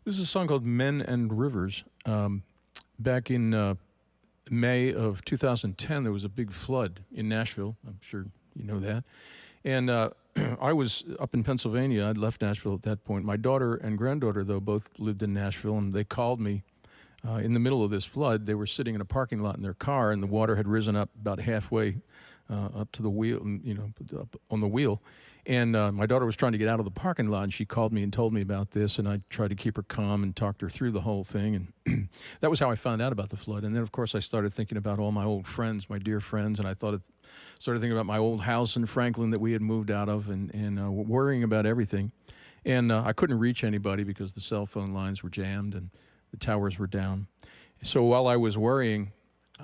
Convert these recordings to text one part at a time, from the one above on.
This is a song called Men and Rivers. Back in May of 2010, there was a big flood in Nashville. I'm sure you know that. And I was up in Pennsylvania. I'd left Nashville at that point. My daughter and granddaughter, though, both lived in Nashville, and they called me in the middle of this flood. They were sitting in a parking lot in their car, and the water had risen up about halfway up to the wheel, up on the wheel. And my daughter was trying to get out of the parking lot, and she called me and told me about this, and I tried to keep her calm and talked her through the whole thing. And that was how I found out about the flood. And then, of course, I started thinking about all my old friends, my dear friends, and I started thinking about my old house in Franklin that we had moved out of, and worrying about everything. And I couldn't reach anybody because the cell phone lines were jammed and the towers were down. So while I was worrying,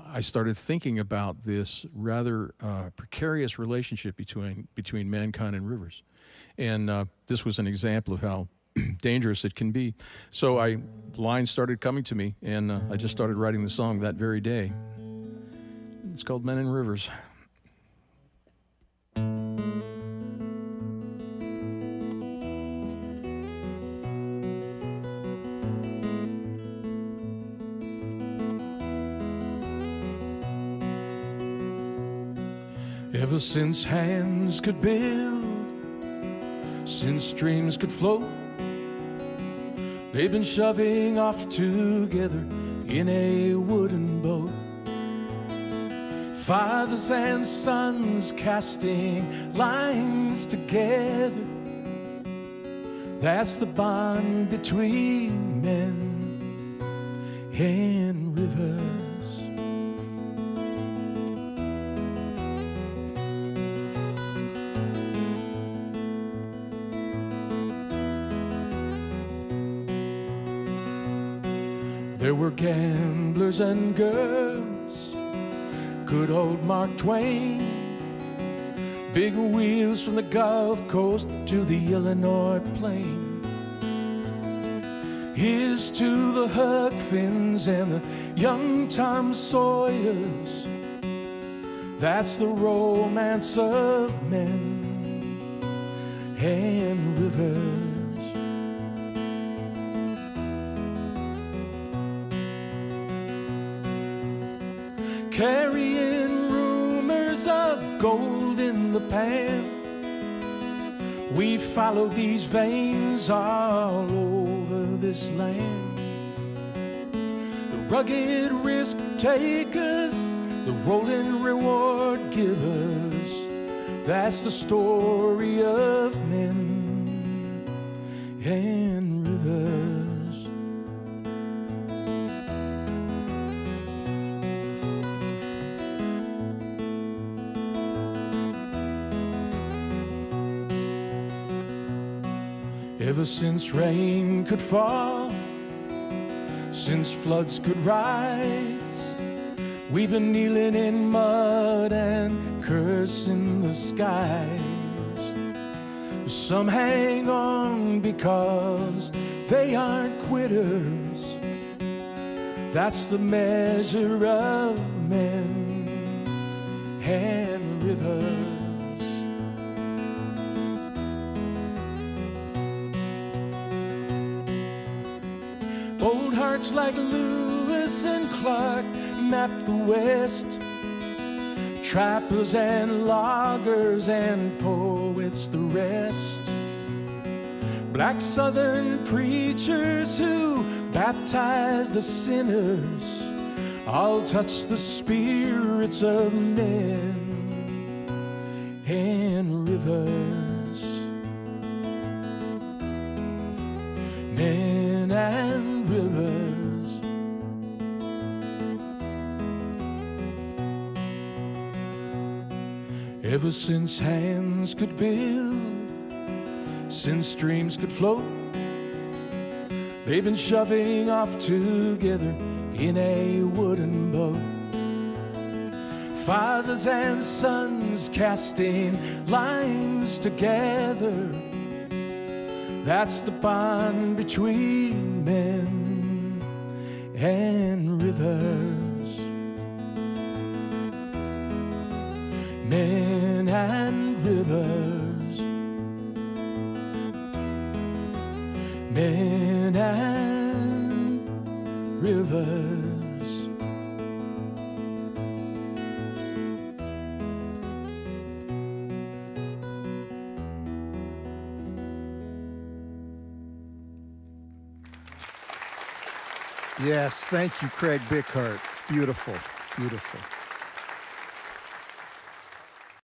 I started thinking about this rather precarious relationship between mankind and rivers. And this was an example of how dangerous it can be. So lines started coming to me, and I just started writing the song that very day. It's called Men and Rivers. Ever since hands could build, since streams could flow, they've been shoving off together in a wooden boat. Fathers and sons casting lines together. That's the bond between men and rivers. There were gamblers and girls, good old Mark Twain, big wheels from the Gulf Coast to the Illinois plain. Here's to the Huck Finns and the young Tom Sawyers. That's the romance of men and rivers. Carrying rumors of gold in the pan, we follow these veins all over this land. The rugged risk takers, the rolling reward givers, that's the story of men and rivers. Ever since rain could fall, since floods could rise, we've been kneeling in mud and cursing the skies. Some hang on because they aren't quitters. That's the measure of men and rivers. Old hearts like Lewis and Clark mapped the West. Trappers and loggers and poets the rest. Black Southern preachers who baptized the sinners all touch the spirits of men and rivers. Men and rivers. Ever since hands could build, since streams could flow, they've been shoving off together in a wooden boat. Fathers and sons casting lines together. That's the bond between men and rivers. Men and rivers. Men and Yes, thank you, Craig Bickhardt. Beautiful, beautiful.